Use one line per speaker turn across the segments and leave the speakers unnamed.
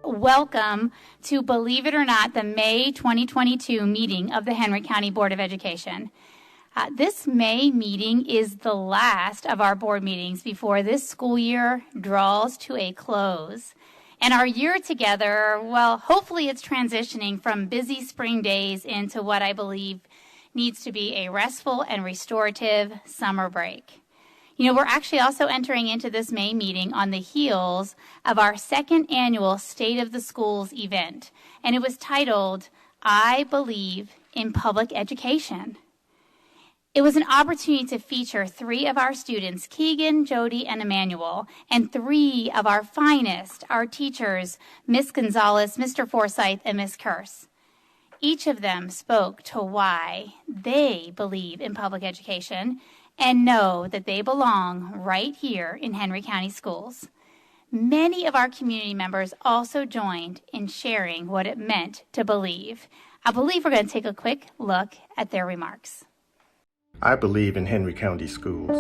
welcome to, believe it or not, the May 2022 meeting of the Henry County Board of Education. This May meeting is the last of our board meetings before this school year draws to a close. And our year together, well, hopefully it's transitioning from busy spring days into what I believe needs to be a restful and restorative summer break. You know, we're actually also entering into this May meeting on the heels of our second annual State of the Schools event, and it was titled, I Believe in Public Education. It was an opportunity to feature 3 of our students, Keegan, Jody, and Emmanuel, and 3 of our finest, our teachers, Miss Gonzalez, Mr. Forsyth, and Miss Curse. Each of them spoke to why they believe in public education and know that they belong right here in Henry County Schools. Many of our community members also joined in sharing what it meant to believe. I believe we're going to take a quick look at their remarks.
I believe in Henry County Schools.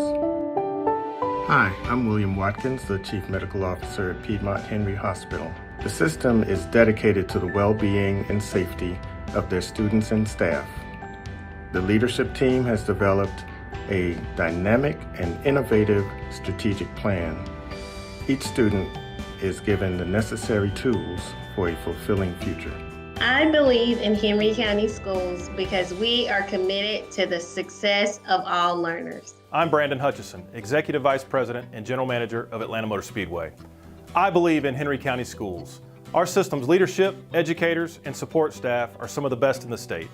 Hi, I'm William Watkins, the Chief Medical Officer at Piedmont Henry Hospital. The system is dedicated to the well-being and safety of their students and staff. The leadership team has developed a dynamic and innovative strategic plan. Each student is given the necessary tools for a fulfilling future.
I believe in Henry County Schools because we are committed to the success of all learners.
I'm Brandon Hutchison, Executive Vice President and General Manager of Atlanta Motor Speedway. I believe in Henry County Schools. Our system's leadership, educators, and support staff are some of the best in the state.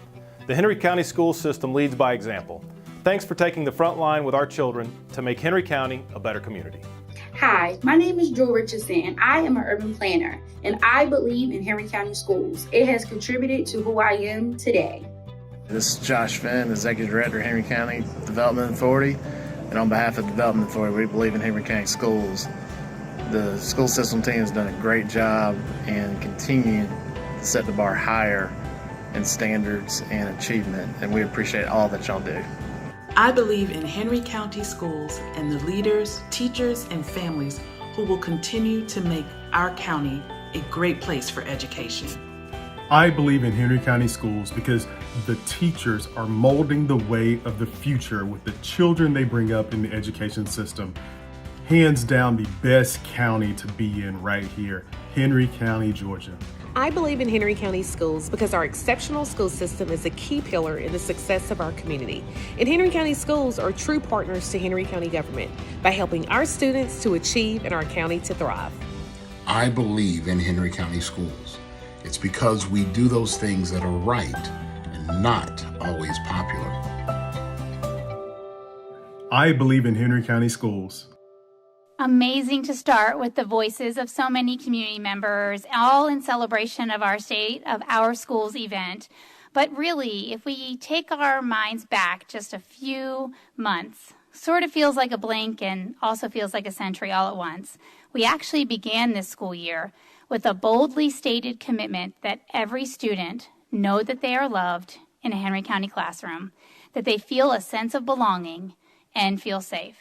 The Henry County school system leads by example. Thanks for taking the front line with our children to make Henry County a better community.
Hi, my name is Joe Richardson, and I am an urban planner, and I believe in Henry County Schools. It has contributed to who I am today.
This is Josh Finn, Executive Director of Henry County Development Authority, and on behalf of the Development Authority, we believe in Henry County Schools. The school system team has done a great job and continue to set the bar higher in standards and achievement, and we appreciate all that y'all do.
I believe in Henry County Schools and the leaders, teachers, and families who will continue to make our county a great place for education.
I believe in Henry County Schools because the teachers are molding the way of the future with the children they bring up in the education system. Hands down, the best county to be in right here, Henry County, Georgia.
I believe in Henry County Schools because our exceptional school system is a key pillar in the success of our community. And Henry County Schools are true partners to Henry County government by helping our students to achieve and our county to thrive.
I believe in Henry County Schools. It's because we do those things that are right and not always popular.
I believe in Henry County Schools.
Amazing to start with the voices of so many community members, all in celebration of our State of Our Schools event. But really, if we take our minds back just a few months, sort of feels like a blink and also feels like a century all at once. We actually began this school year with a boldly stated commitment that every student know that they are loved in a Henry County classroom, that they feel a sense of belonging and feel safe.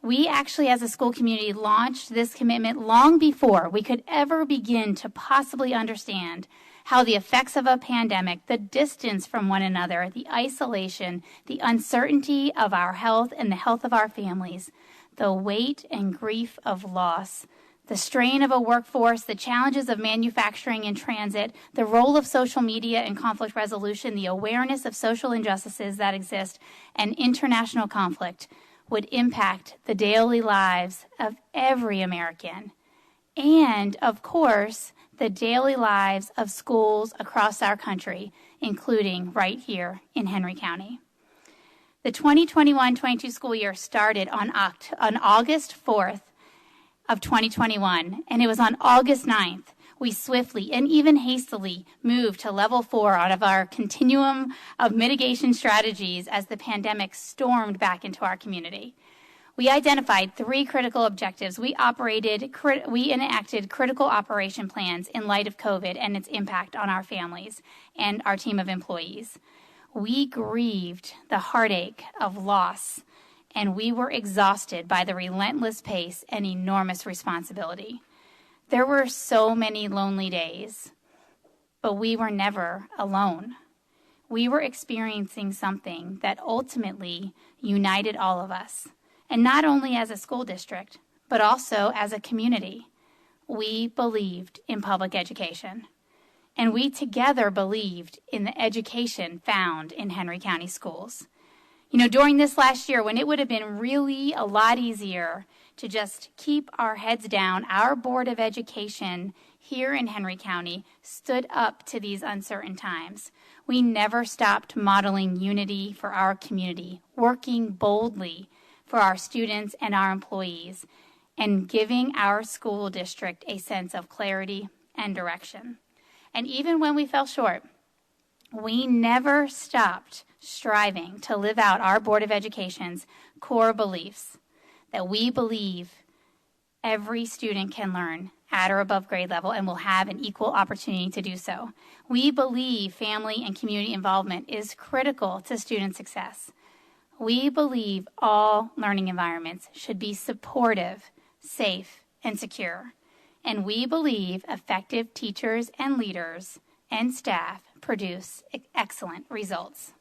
We actually, as a school community, launched this commitment long before we could ever begin to possibly understand how the effects of a pandemic, the distance from one another, the isolation, the uncertainty of our health and the health of our families, the weight and grief of loss, the strain of a workforce, the challenges of manufacturing and transit, the role of social media in conflict resolution, the awareness of social injustices that exist, and international conflict would impact the daily lives of every American, and, of course, the daily lives of schools across our country, including right here in Henry County. The 2021-22 school year started on August 4th of 2021, and it was on August 9th we swiftly and even hastily moved to level 4 out of our continuum of mitigation strategies as the pandemic stormed back into our community. We identified 3 critical objectives. We enacted critical operation plans in light of COVID and its impact on our families and our team of employees. We grieved the heartache of loss, and we were exhausted by the relentless pace and enormous responsibility. There were so many lonely days, but we were never alone. We were experiencing something that ultimately united all of us, and not only as a school district, but also as a community. We believed in public education, and we together believed in the education found in Henry County schools. You know, during this last year, when it would have been really a lot easier to just keep our heads down, our Board of Education here in Henry County stood up to these uncertain times. We never stopped modeling unity for our community, working boldly for our students and our employees, and giving our school district a sense of clarity and direction. And even when we fell short, we never stopped striving to live out our Board of Education's core beliefs that we believe every student can learn at or above grade level and will have an equal opportunity to do so. We believe family and community involvement is critical to student success. We believe all learning environments should be supportive, safe, and secure. And we believe effective teachers and leaders and staff produce excellent results.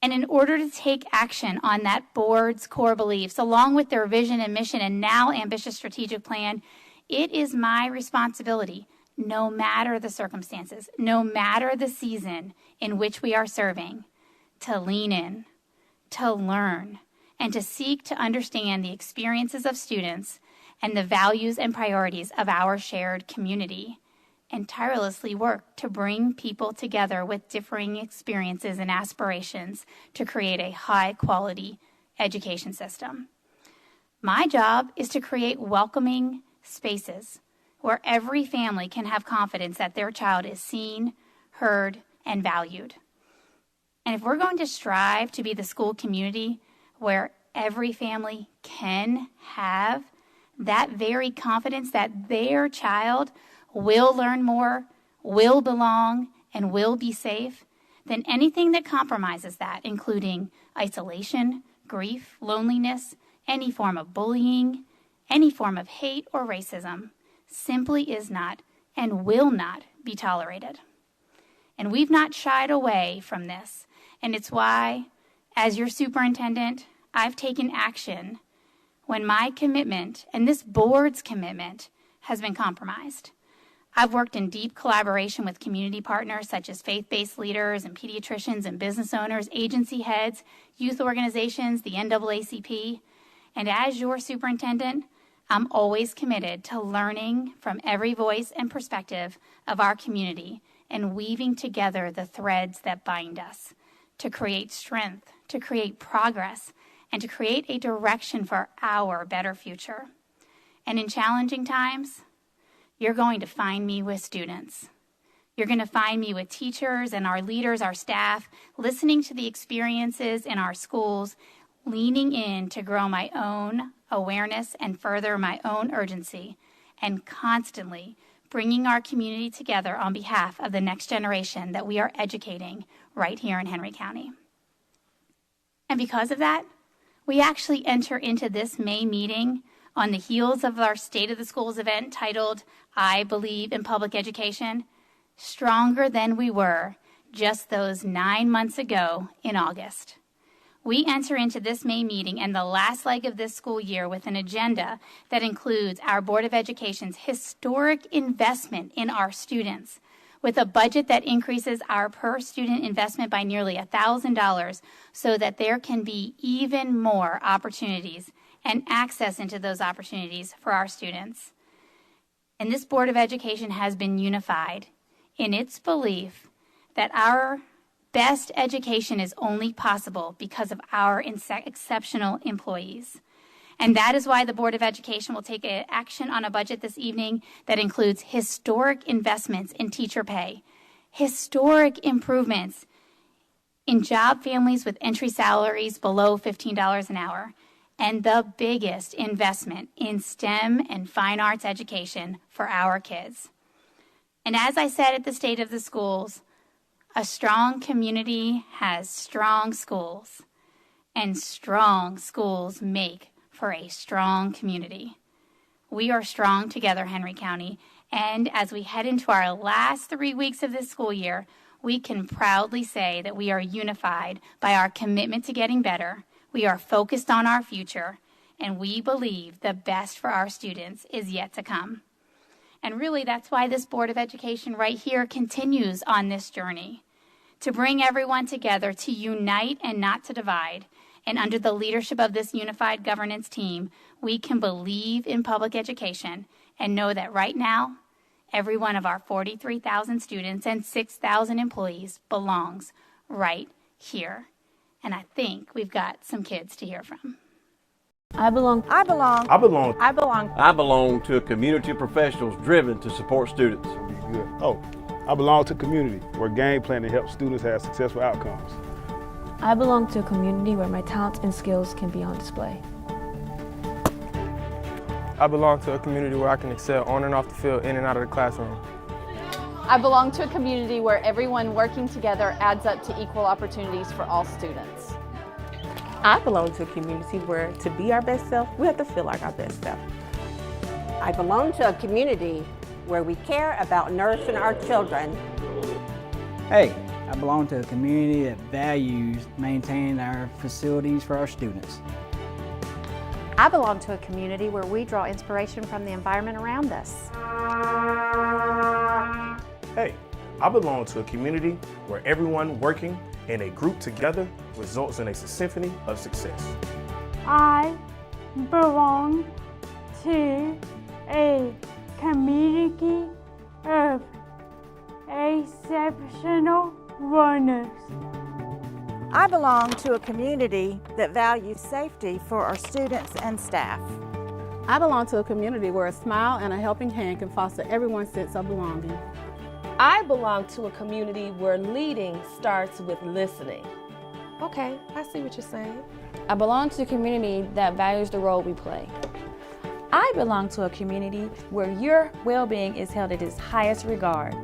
And in order to take action on that board's core beliefs, along with their vision and mission and now ambitious strategic plan, it is my responsibility, no matter the circumstances, no matter the season in which we are serving, to lean in, to learn, and to seek to understand the experiences of students and the values and priorities of our shared community, and tirelessly work to bring people together with differing experiences and aspirations to create a high-quality education system. My job is to create welcoming spaces where every family can have confidence that their child is seen, heard, and valued. And if we're going to strive to be the school community where every family can have that very confidence that their child will learn more, will belong, and will be safe, then anything that compromises that, including isolation, grief, loneliness, any form of bullying, any form of hate or racism, simply is not and will not be tolerated. And we've not shied away from this, and it's why, as your superintendent, I've taken action when my commitment, and this board's commitment, has been compromised. I've worked in deep collaboration with community partners such as faith-based leaders and pediatricians and business owners, agency heads, youth organizations, the NAACP. And as your superintendent, I'm always committed to learning from every voice and perspective of our community and weaving together the threads that bind us to create strength, to create progress, and to create a direction for our better future. And in challenging times, you're going to find me with students. You're going to find me with teachers and our leaders, our staff, listening to the experiences in our schools, leaning in to grow my own awareness and further my own urgency, and constantly bringing our community together on behalf of the next generation that we are educating right here in Henry County. And because of that, we actually enter into this May meeting on the heels of our State of the Schools event titled, I Believe in Public Education, stronger than we were just those 9 months ago in August. We enter into this May meeting and the last leg of this school year with an agenda that includes our Board of Education's historic investment in our students, with a budget that increases our per-student investment by nearly $1,000 so that there can be even more opportunities and access into those opportunities for our students. And this Board of Education has been unified in its belief that our best education is only possible because of our exceptional employees. And that is why the Board of Education will take action on a budget this evening that includes historic investments in teacher pay, historic improvements in job families with entry salaries below $15 an hour, and the biggest investment in STEM and fine arts education for our kids. And as I said at the State of the Schools, a strong community has strong schools, and strong schools make for a strong community. We are strong together, Henry County, and as we head into our last 3 weeks of this school year, we can proudly say that we are unified by our commitment to getting better, we are focused on our future, and we believe the best for our students is yet to come. And really, that's why this Board of Education right here continues on this journey, to bring everyone together, to unite and not to divide. And under the leadership of this unified governance team, we can believe in public education and know that right now, every one of our 43,000 students and 6,000 employees belongs right here. And I think we've got some kids to hear from.
I belong.
I belong.
I belong.
I belong.
I belong to a community of professionals driven to support students.
Oh, I belong to a community where game planning helps students have successful outcomes.
I belong to a community where my talents and skills can be on display.
I belong to a community where I can excel on and off the field, in and out of the classroom.
I belong to a community where everyone working together adds up to equal opportunities for all students.
I belong to a community where to be our best self, we have to feel like our best self.
I belong to a community where we care about nourishing our children.
Hey, I belong to a community that values maintaining our facilities for our students.
I belong to a community where we draw inspiration from the environment around us.
Hey, I belong to a community where everyone working in a group together results in a symphony of success.
I belong to a community of exceptional learners.
I belong to a community that values safety for our students and staff.
I belong to a community where a smile and a helping hand can foster everyone's sense of belonging.
I belong to a community where leading starts with listening.
Okay, I see what you're saying.
I belong to a community that values the role we play.
I belong to a community where your well-being is held at its highest regard.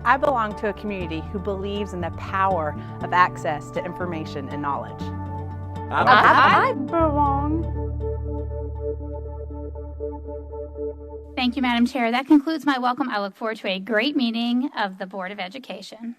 I belong to a community who believes in the power of access to information and knowledge.
I belong.
Thank you, Madam Chair. That concludes my welcome. I look forward to a great meeting of the Board of Education.